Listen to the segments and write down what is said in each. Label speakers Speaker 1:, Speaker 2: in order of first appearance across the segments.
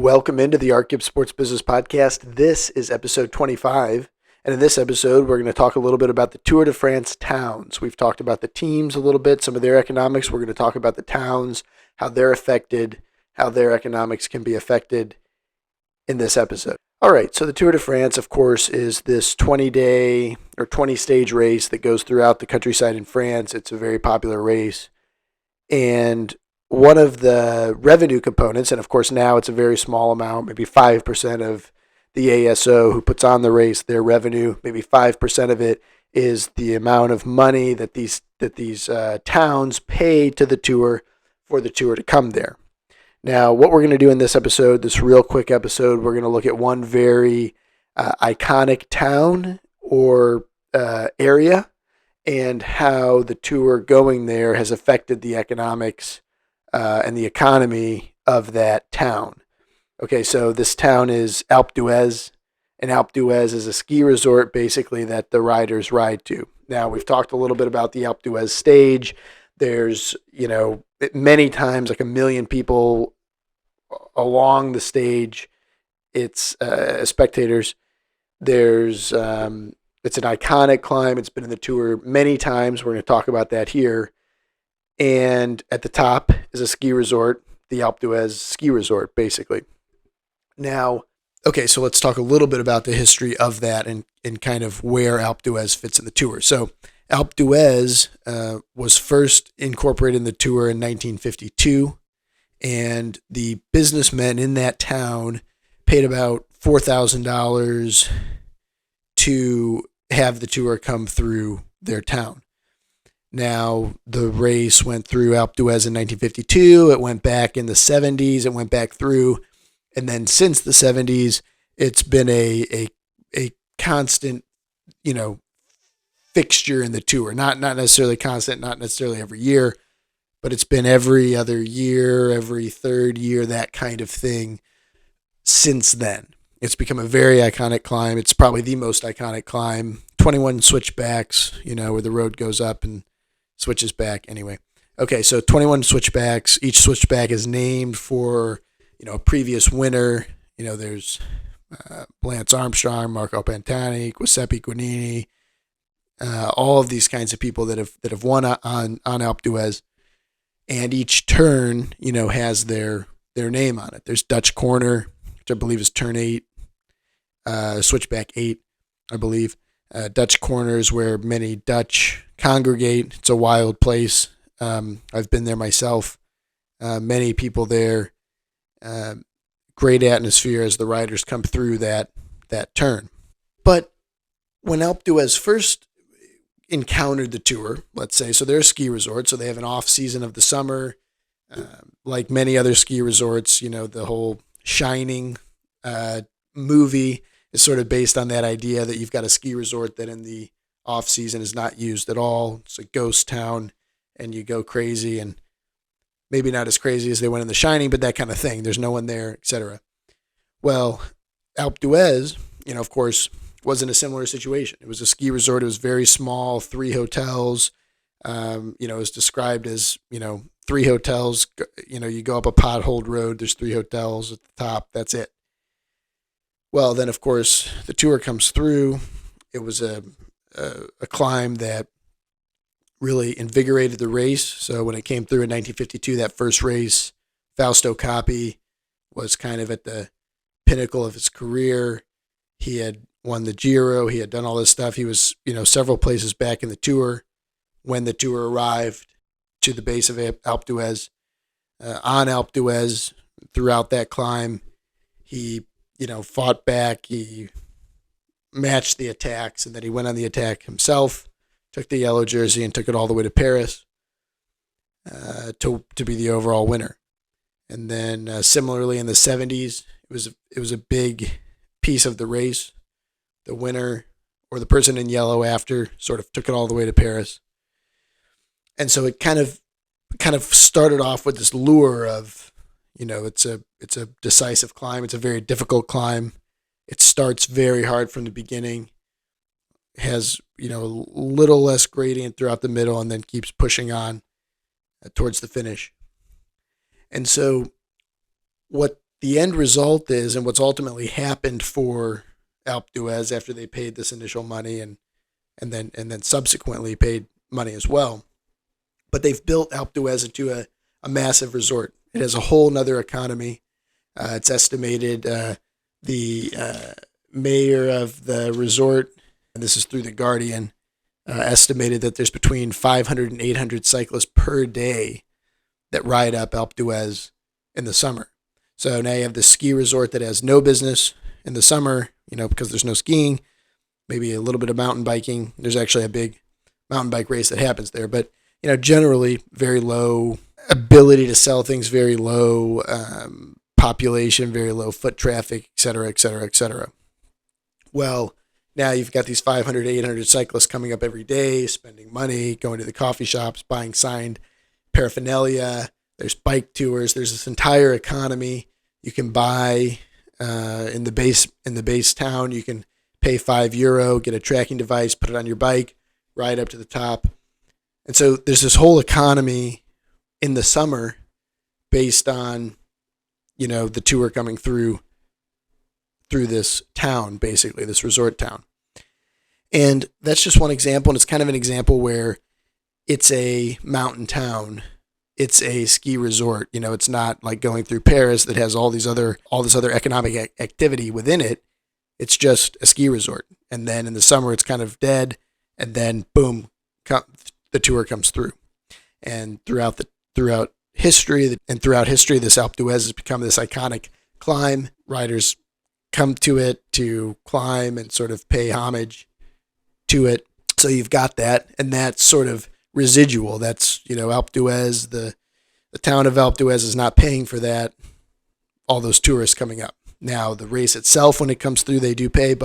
Speaker 1: Welcome into the ArtGibbs Sports Business Podcast. This is episode 25. And in this episode, we're going to talk a little bit about the Tour de France towns. We've talked about the teams a little bit, some of their economics. We're going to talk about the towns, how they're affected, how their economics can be affected in this episode. All right, so the Tour de France, of course, is this 20-day or 20-stage race that goes throughout the countryside in France. It's a very popular race. And one of the revenue components, and of course now it's a very small amount, maybe 5% of the ASO who puts on the race, their revenue, maybe 5% of it is the amount of money that these towns pay to the tour for the tour to come there. Now, what we're going to do in this episode, this real quick episode, we're going to look at one very iconic town or area and how the tour going there has affected the economics and the economy of that town. Okay, so this town is Alpe d'Huez, and Alpe d'Huez is a ski resort basically that the riders ride to. Now, we've talked a little bit about the Alpe d'Huez stage. There's, many times like 1 million people along the stage. It's spectators. There's it's an iconic climb. It's been in the tour many times. We're going to talk about that here. And at the top is a ski resort, the Alpe d'Huez ski resort, basically. Now, okay, so let's talk a little bit about the history of that and kind of where Alpe d'Huez fits in the tour. So Alpe d'Huez was first incorporated in the tour in 1952, and the businessmen in that town paid about $4,000 to have the tour come through their town. Now, the race went through Alpe d'Huez in 1952. It went back in the 70s. It went back through. And then since the 70s, it's been a constant, fixture in the tour. Not necessarily constant, not necessarily every year, but it's been every other year, every third year, that kind of thing since then. It's become a very iconic climb. It's probably the most iconic climb. 21 switchbacks, where the road goes up and switches back. Anyway, okay, so 21 switchbacks. Each switchback is named for, a previous winner. There's Lance Armstrong, Marco Pantani, Giuseppe Guanini, all of these kinds of people that have won on Alpe d'Huez, and each turn, has their name on it. There's Dutch Corner, which I believe is turn 8, switchback 8, I believe. Dutch Corner is where many Dutch congregate. It's a wild place. I've been there myself. Many people there. Great atmosphere as the riders come through that turn. But when Alpe d'Huez first encountered the tour, let's say, so they're a ski resort, so they have an off season of the summer. Like many other ski resorts, the whole Shining movie is sort of based on that idea that you've got a ski resort that in the off season is not used at all. It's a ghost town and you go crazy, and maybe not as crazy as they went in The Shining, but that kind of thing. There's no one there, etc. Well, Alpe d'Huez, of course, was in a similar situation. It was a ski resort. It was very small, 3 hotels. It was described as, 3 hotels. You go up a potholed road, there's 3 hotels at the top. That's it. Well, then, of course, the tour comes through. It was a climb that really invigorated the race. So when it came through in 1952, that first race, Fausto Coppi was kind of at the pinnacle of his career. He had won the Giro. He had done all this stuff. He was, several places back in the tour when the tour arrived to the base of Alpe d'Huez. On Alpe d'Huez, throughout that climb, he, fought back. He matched the attacks, and then he went on the attack himself, took the yellow jersey, and took it all the way to Paris to be the overall winner. And then similarly in the 70s, it was a big piece of the race. The winner, or the person in yellow after, sort of took it all the way to Paris. And so it kind of started off with this lure of, it's a decisive climb. It's a very difficult climb. It starts very hard from the beginning, has, a little less gradient throughout the middle, and then keeps pushing on towards the finish. And so what the end result is, and what's ultimately happened for Alpe d'Huez after they paid this initial money and then subsequently paid money as well. But they've built Alpe d'Huez into a massive resort. It has a whole nother economy. It's estimated the mayor of the resort, and this is through The Guardian, estimated that there's between 500 and 800 cyclists per day that ride up Alpe d'Huez in the summer. So now you have this ski resort that has no business in the summer, because there's no skiing, maybe a little bit of mountain biking. There's actually a big mountain bike race that happens there, but generally very low ability to sell things, very low population, very low foot traffic, et cetera, et cetera, et cetera. Well, now you've got these 500, 800 cyclists coming up every day, spending money, going to the coffee shops, buying signed paraphernalia. There's bike tours. There's this entire economy. You can buy in the base town. You can pay €5, get a tracking device, put it on your bike, ride up to the top. And so there's this whole economy in the summer based on, the tour coming through this town, basically, this resort town. And that's just one example. And it's kind of an example where it's a mountain town. It's a ski resort. It's not like going through Paris that has all this other economic activity within it. It's just a ski resort. And then in the summer, it's kind of dead. And then boom, the tour comes through. And throughout history, this Alpe d'Huez has become this iconic climb. Riders come to it to climb and sort of pay homage to it. So you've got that, and that's sort of residual. That's, Alpe d'Huez, the town of Alpe d'Huez is not paying for that, all those tourists coming up. Now, the race itself, when it comes through, they do pay,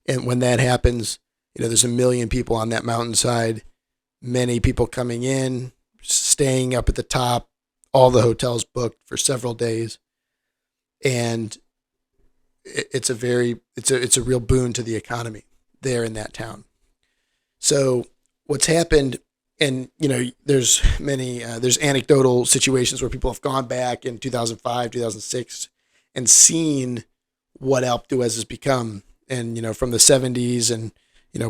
Speaker 1: and when that happens, there's 1 million people on that mountainside, many people coming in, staying up at the top, all the hotels booked for several days, and it's a real boon to the economy there in that town. So what's happened, and there's anecdotal situations where people have gone back in 2005, 2006, and seen what Alpe d'Huez has become, and from the 70s and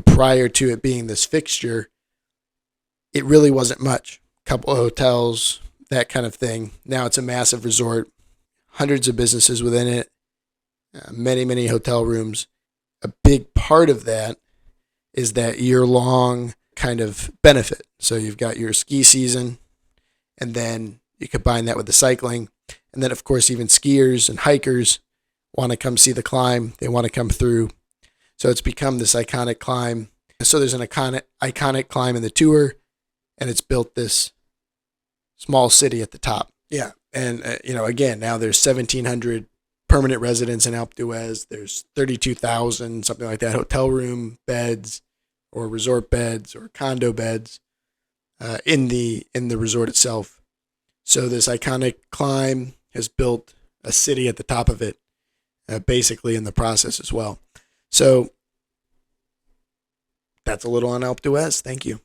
Speaker 1: prior to it being this fixture, it really wasn't much. Couple of hotels, that kind of thing. Now it's a massive resort, hundreds of businesses within it, many, many hotel rooms. A big part of that is that year-long kind of benefit. So you've got your ski season, and then you combine that with the cycling. And then, of course, even skiers and hikers want to come see the climb. They want to come through. So it's become this iconic climb. So there's an iconic climb in the tour, and it's built this small city at the top. Yeah. And, again, now there's 1,700 permanent residents in Alpe d'Huez. There's 32,000, something like that, hotel room beds or resort beds or condo beds in the resort itself. So this iconic climb has built a city at the top of it, basically in the process as well. So that's a little on Alpe d'Huez. Thank you.